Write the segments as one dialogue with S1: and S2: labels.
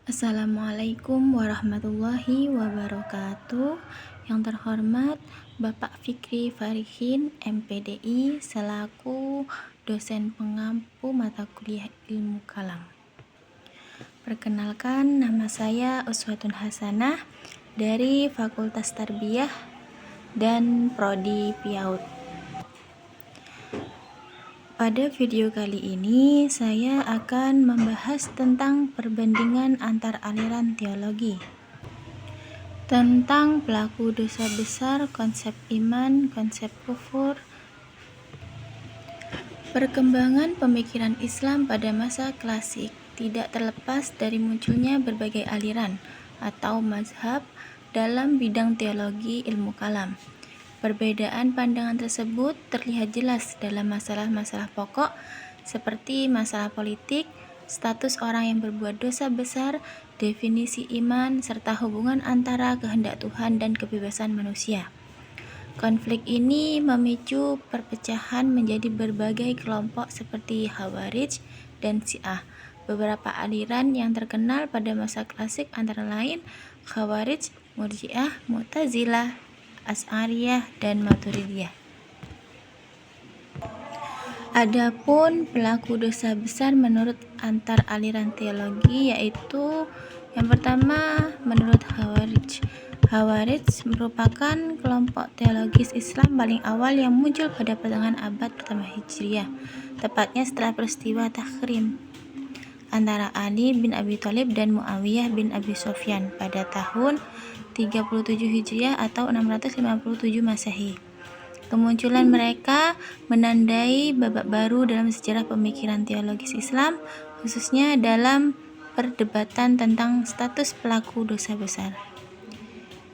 S1: Assalamualaikum warahmatullahi wabarakatuh. Yang terhormat Bapak Fikri Farihin, MPDI, selaku dosen pengampu mata kuliah Ilmu Kalam. Perkenalkan, nama saya Uswatun Hasanah dari Fakultas Tarbiyah dan Prodi PIAUD. Pada video kali ini, saya akan membahas tentang perbandingan antar aliran teologi, tentang pelaku dosa besar, konsep iman, konsep kufur, perkembangan pemikiran Islam pada masa klasik, tidak terlepas dari munculnya berbagai aliran atau mazhab dalam bidang teologi ilmu kalam. Perbedaan pandangan tersebut terlihat jelas dalam masalah-masalah pokok seperti masalah politik, status orang yang berbuat dosa besar, definisi iman, serta hubungan antara kehendak Tuhan dan kebebasan manusia. Konflik ini memicu perpecahan menjadi berbagai kelompok seperti Khawarij dan Syiah. Beberapa aliran yang terkenal pada masa klasik antara lain Khawarij, Murji'ah, Mu'tazilah, Asy'ariyah, dan Maturidiyah. Adapun pelaku dosa besar menurut antar aliran teologi yaitu yang pertama menurut Khawarij. Khawarij merupakan kelompok teologis Islam paling awal yang muncul pada pertengahan abad pertama Hijriah, tepatnya setelah peristiwa Tahrim antara Ali bin Abi Thalib dan Muawiyah bin Abi Sufyan pada tahun 37 Hijriah atau 657 Masehi. Kemunculan mereka menandai babak baru dalam sejarah pemikiran teologis Islam, khususnya dalam perdebatan tentang status pelaku dosa besar.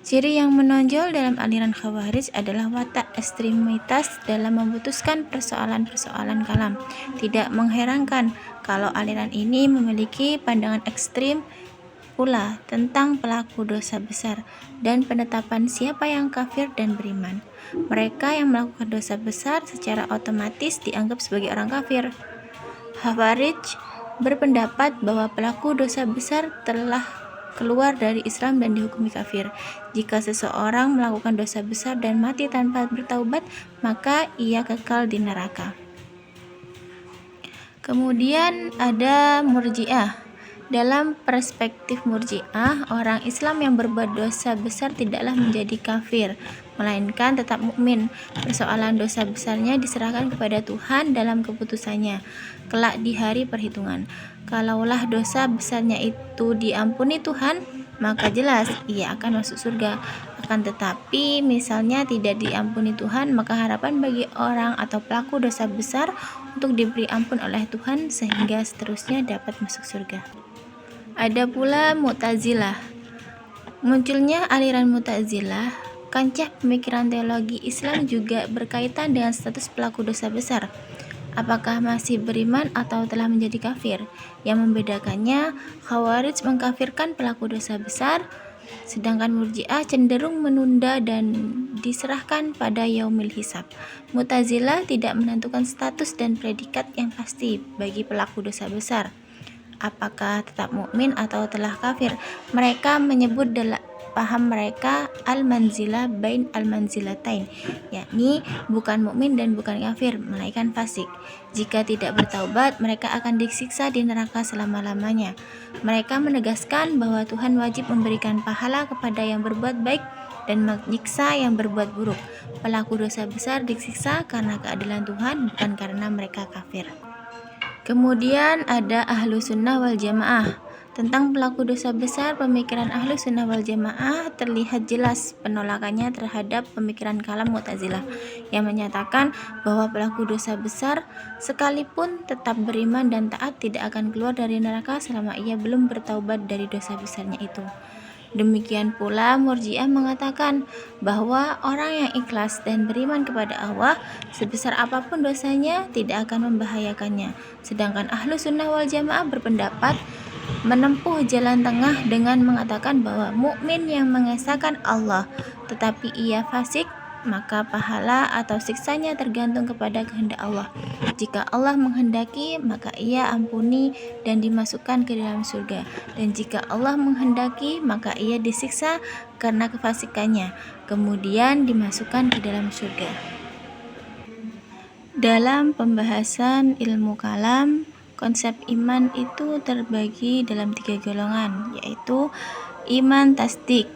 S1: Ciri yang menonjol dalam aliran Khawarij adalah watak ekstremitas dalam memutuskan persoalan-persoalan kalam. Tidak mengherankan kalau aliran ini memiliki pandangan ekstrim pula tentang pelaku dosa besar dan penetapan siapa yang kafir dan beriman. Mereka yang melakukan dosa besar secara otomatis dianggap sebagai orang kafir. Khawarij berpendapat bahwa pelaku dosa besar telah keluar dari Islam dan dihukumi kafir. Jika seseorang melakukan dosa besar dan mati tanpa bertaubat, maka ia kekal di neraka. Kemudian ada Murji'ah. Dalam perspektif Murji'ah, orang Islam yang berbuat dosa besar tidaklah menjadi kafir, melainkan tetap mukmin. Persoalan dosa besarnya diserahkan kepada Tuhan dalam keputusannya kelak di hari perhitungan. Kalaulah dosa besarnya itu diampuni Tuhan, maka jelas ia akan masuk surga. Akan tetapi misalnya tidak diampuni Tuhan, maka harapan bagi orang atau pelaku dosa besar untuk diberi ampun oleh Tuhan sehingga seterusnya dapat masuk surga. Ada pula Mu'tazilah. Munculnya aliran Mu'tazilah, kancah pemikiran teologi Islam juga berkaitan dengan status pelaku dosa besar. Apakah masih beriman atau telah menjadi kafir? Yang membedakannya, Khawarij mengkafirkan pelaku dosa besar, sedangkan Murji'ah cenderung menunda dan diserahkan pada yaumil hisab. Mu'tazilah tidak menentukan status dan predikat yang pasti bagi pelaku dosa besar. Apakah tetap mukmin atau telah kafir? Mereka menyebut dalam paham mereka al-manzilah bain al-manzilatain, yakni bukan mukmin dan bukan kafir, melainkan fasik. Jika tidak bertaubat, mereka akan disiksa di neraka selama-lamanya. Mereka menegaskan bahwa Tuhan wajib memberikan pahala kepada yang berbuat baik dan menyiksa yang berbuat buruk. Pelaku dosa besar disiksa karena keadilan Tuhan, bukan karena mereka kafir. Kemudian ada Ahlu Sunnah wal Jamaah. Tentang pelaku dosa besar, pemikiran Ahlu Sunnah wal Jamaah terlihat jelas penolakannya terhadap pemikiran kalam Mu'tazilah yang menyatakan bahwa pelaku dosa besar sekalipun tetap beriman dan taat tidak akan keluar dari neraka selama ia belum bertaubat dari dosa besarnya itu. Demikian pula Murji'ah mengatakan bahwa orang yang ikhlas dan beriman kepada Allah sebesar apapun dosanya tidak akan membahayakannya. Sedangkan Ahlu Sunnah wal Jamaah berpendapat menempuh jalan tengah dengan mengatakan bahwa mukmin yang mengesahkan Allah tetapi ia fasik maka pahala atau siksanya tergantung kepada kehendak Allah. Jika Allah menghendaki, maka Ia ampuni dan dimasukkan ke dalam surga. Dan jika Allah menghendaki, maka Ia disiksa karena kefasikannya, kemudian dimasukkan ke dalam surga. Dalam pembahasan ilmu kalam, konsep iman itu terbagi dalam 3 golongan, yaitu iman tasdik,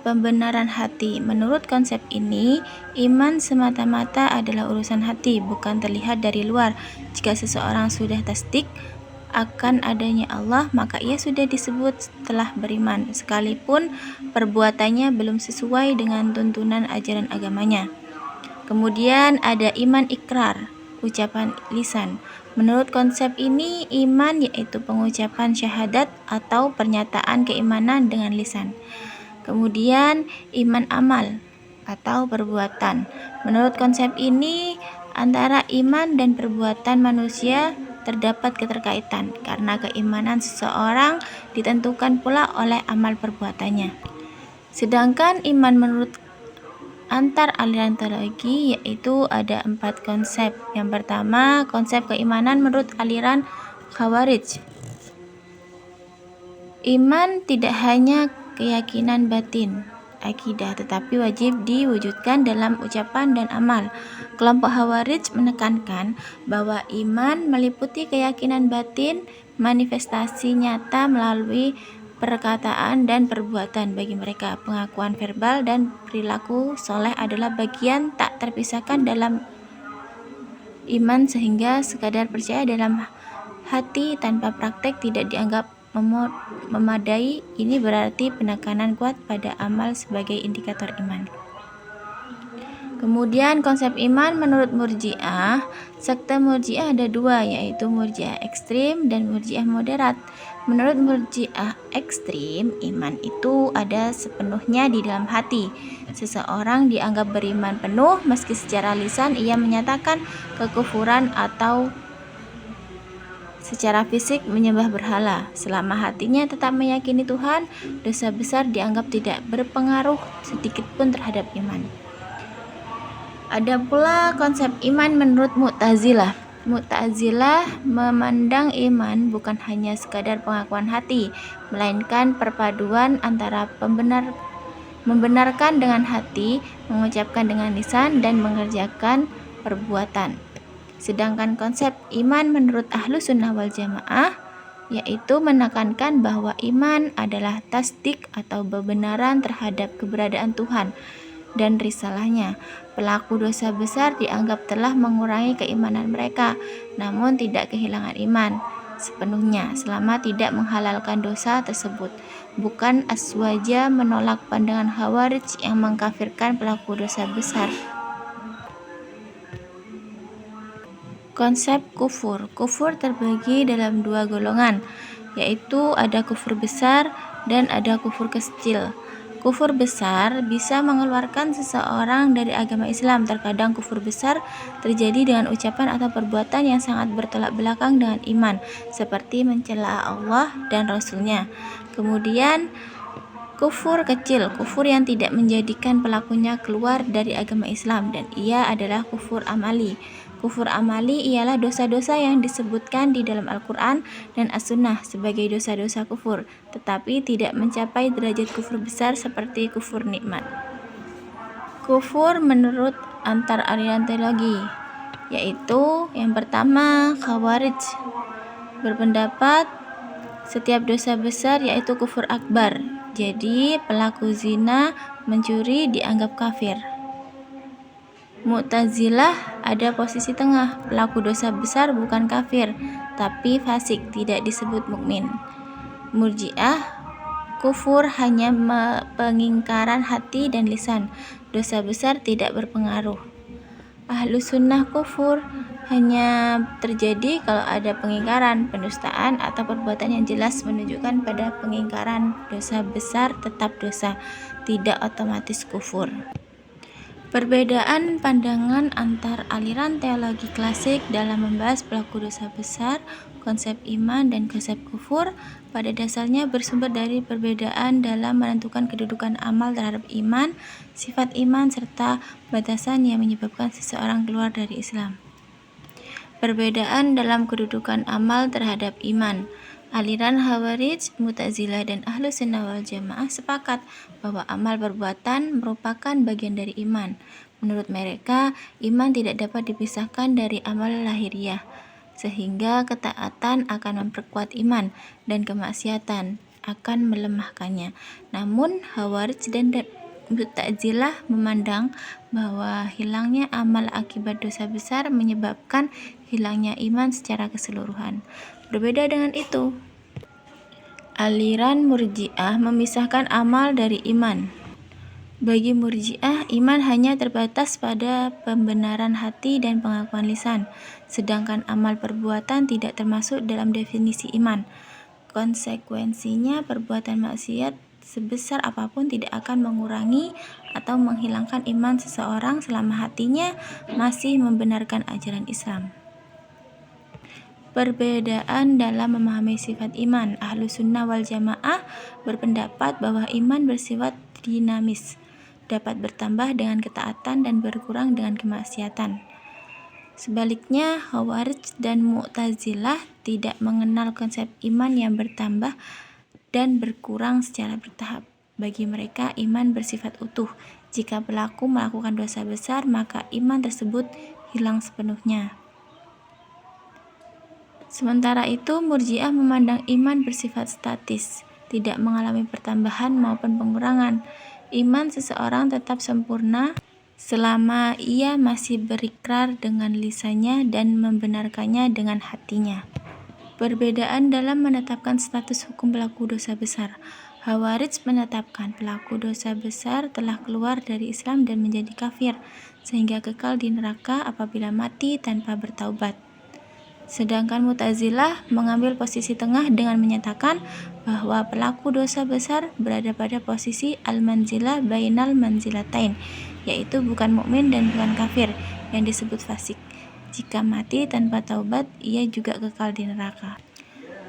S1: pembenaran hati. Menurut konsep ini, iman semata-mata adalah urusan hati, bukan terlihat dari luar. Jika seseorang sudah tasdik akan adanya Allah, maka ia sudah disebut telah beriman, sekalipun perbuatannya belum sesuai dengan tuntunan ajaran agamanya. Kemudian ada iman ikrar, ucapan lisan. Menurut konsep ini, iman yaitu pengucapan syahadat atau pernyataan keimanan dengan lisan. Kemudian iman amal atau perbuatan. Menurut konsep ini, antara iman dan perbuatan manusia terdapat keterkaitan karena keimanan seseorang ditentukan pula oleh amal perbuatannya. Sedangkan iman menurut antar aliran teologi yaitu ada 4 konsep. Yang pertama, konsep keimanan menurut aliran Khawarij. Iman tidak hanya keyakinan batin, akidah, tetapi wajib diwujudkan dalam ucapan dan amal. Kelompok Khawarij menekankan bahwa iman meliputi keyakinan batin, manifestasi nyata melalui perkataan dan perbuatan. Bagi mereka, pengakuan verbal dan perilaku soleh adalah bagian tak terpisahkan dalam iman, sehingga sekadar percaya dalam hati tanpa praktek tidak dianggap memadai. Ini berarti penekanan kuat pada amal sebagai indikator iman. Kemudian konsep iman menurut Murji'ah. Sekte Murji'ah ada 2, yaitu Murji'ah ekstrim dan Murji'ah moderat. Menurut Murji'ah ekstrim, iman itu ada sepenuhnya di dalam hati. Seseorang dianggap beriman penuh meski secara lisan ia menyatakan kekufuran atau secara fisik menyembah berhala. Selama hatinya tetap meyakini Tuhan, dosa besar dianggap tidak berpengaruh sedikit pun terhadap iman. Ada pula konsep iman menurut Mu'tazilah. Mu'tazilah memandang iman bukan hanya sekadar pengakuan hati, melainkan perpaduan antara membenarkan dengan hati, mengucapkan dengan lisan, dan mengerjakan perbuatan. Sedangkan konsep iman menurut Ahlus Sunnah wal Jamaah yaitu menekankan bahwa iman adalah tasdik atau kebenaran terhadap keberadaan Tuhan dan risalahnya. Pelaku dosa besar dianggap telah mengurangi keimanan mereka, namun tidak kehilangan iman sepenuhnya selama tidak menghalalkan dosa tersebut. Bukan aswaja menolak pandangan Khawarij yang mengkafirkan pelaku dosa besar. Konsep kufur. Kufur terbagi dalam 2 golongan, yaitu ada kufur besar dan ada kufur kecil. Kufur besar bisa mengeluarkan seseorang dari agama Islam. Terkadang kufur besar terjadi dengan ucapan atau perbuatan yang sangat bertolak belakang dengan iman, seperti mencela Allah dan Rasul-Nya. Kemudian kufur kecil, kufur yang tidak menjadikan pelakunya keluar dari agama Islam, dan ia adalah kufur amali. Kufur amali ialah dosa-dosa yang disebutkan di dalam Al-Quran dan As-Sunnah sebagai dosa-dosa kufur, tetapi tidak mencapai derajat kufur besar seperti kufur nikmat. Kufur menurut antar aliran teologi, yaitu yang pertama, Khawarij berpendapat setiap dosa besar yaitu kufur akbar. Jadi pelaku zina, mencuri dianggap kafir. Mu'tazilah ada posisi tengah, pelaku dosa besar bukan kafir, tapi fasik, tidak disebut mukmin. Murji'ah, kufur hanya pengingkaran hati dan lisan, dosa besar tidak berpengaruh. Ahlus Sunnah, kufur hanya terjadi kalau ada pengingkaran, pendustaan, atau perbuatan yang jelas menunjukkan pada pengingkaran. Dosa besar tetap dosa, tidak otomatis kufur. Perbedaan pandangan antar aliran teologi klasik dalam membahas pelaku dosa besar, konsep iman, dan konsep kufur pada dasarnya bersumber dari perbedaan dalam menentukan kedudukan amal terhadap iman, sifat iman, serta batasan yang menyebabkan seseorang keluar dari Islam. Perbedaan dalam kedudukan amal terhadap iman. Aliran Khawarij, Mu'tazilah, dan Ahlus Sunnah wal Jamaah sepakat bahwa amal perbuatan merupakan bagian dari iman. Menurut mereka, iman tidak dapat dipisahkan dari amal lahiriah, sehingga ketaatan akan memperkuat iman dan kemaksiatan akan melemahkannya. Namun, Khawarij dan Mu'tazilah memandang bahwa hilangnya amal akibat dosa besar menyebabkan hilangnya iman secara keseluruhan. Berbeda dengan itu, aliran Murji'ah memisahkan amal dari iman. Bagi Murji'ah, iman hanya terbatas pada pembenaran hati dan pengakuan lisan, sedangkan amal perbuatan tidak termasuk dalam definisi iman. Konsekuensinya, perbuatan maksiat sebesar apapun tidak akan mengurangi atau menghilangkan iman seseorang selama hatinya masih membenarkan ajaran Islam. Perbedaan dalam memahami sifat iman. Ahlus Sunnah wal Jamaah berpendapat bahwa iman bersifat dinamis, dapat bertambah dengan ketaatan dan berkurang dengan kemaksiatan. Sebaliknya, Khawarij dan Mu'tazilah tidak mengenal konsep iman yang bertambah dan berkurang secara bertahap. Bagi mereka, iman bersifat utuh. Jika pelaku melakukan dosa besar, maka iman tersebut hilang sepenuhnya. Sementara itu, Murji'ah memandang iman bersifat statis, tidak mengalami pertambahan maupun pengurangan. Iman seseorang tetap sempurna selama ia masih berikrar dengan lisannya dan membenarkannya dengan hatinya. Perbedaan dalam menetapkan status hukum pelaku dosa besar. Khawarij menetapkan pelaku dosa besar telah keluar dari Islam dan menjadi kafir, sehingga kekal di neraka apabila mati tanpa bertaubat. Sedangkan Mu'tazilah mengambil posisi tengah dengan menyatakan bahwa pelaku dosa besar berada pada posisi al-manzilah bainal manzilatain, yaitu bukan mukmin dan bukan kafir, yang disebut fasik. Jika mati tanpa taubat, ia juga kekal di neraka.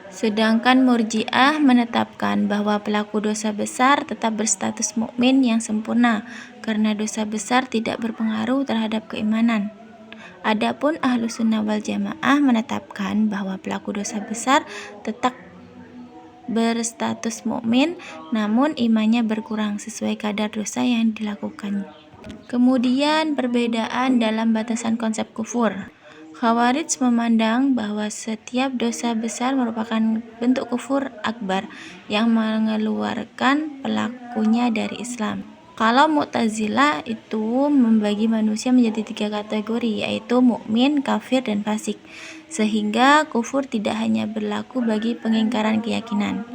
S1: Sedangkan Murji'ah menetapkan bahwa pelaku dosa besar tetap berstatus mukmin yang sempurna, karena dosa besar tidak berpengaruh terhadap keimanan. Adapun Ahlus Sunnah wal Jamaah menetapkan bahwa pelaku dosa besar tetap berstatus mukmin, namun imannya berkurang sesuai kadar dosa yang dilakukannya. Kemudian perbedaan dalam batasan konsep kufur. Khawarij memandang bahwa setiap dosa besar merupakan bentuk kufur akbar yang mengeluarkan pelakunya dari Islam. Kalau Mu'tazilah itu membagi manusia menjadi 3 kategori, yaitu mukmin, kafir, dan fasik, sehingga kufur tidak hanya berlaku bagi pengingkaran keyakinan.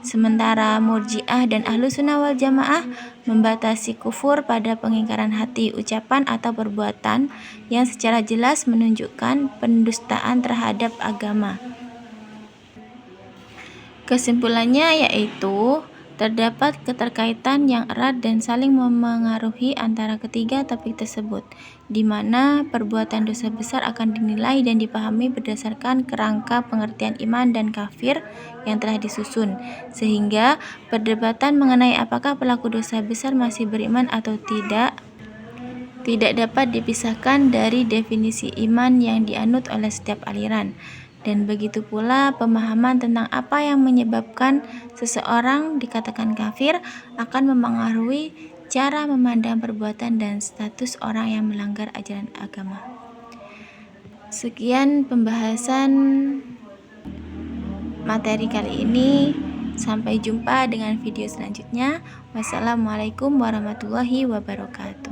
S1: Sementara Murji'ah dan Ahlus Sunnah wal Jamaah membatasi kufur pada pengingkaran hati, ucapan, atau perbuatan yang secara jelas menunjukkan pendustaan terhadap agama. Kesimpulannya yaitu terdapat keterkaitan yang erat dan saling memengaruhi antara ketiga topik tersebut, di mana perbuatan dosa besar akan dinilai dan dipahami berdasarkan kerangka pengertian iman dan kafir yang telah disusun, sehingga perdebatan mengenai apakah pelaku dosa besar masih beriman atau tidak dapat dipisahkan dari definisi iman yang dianut oleh setiap aliran. Dan begitu pula pemahaman tentang apa yang menyebabkan seseorang dikatakan kafir akan memengaruhi cara memandang perbuatan dan status orang yang melanggar ajaran agama. Sekian pembahasan materi kali ini. Sampai jumpa dengan video selanjutnya. Wassalamualaikum warahmatullahi wabarakatuh.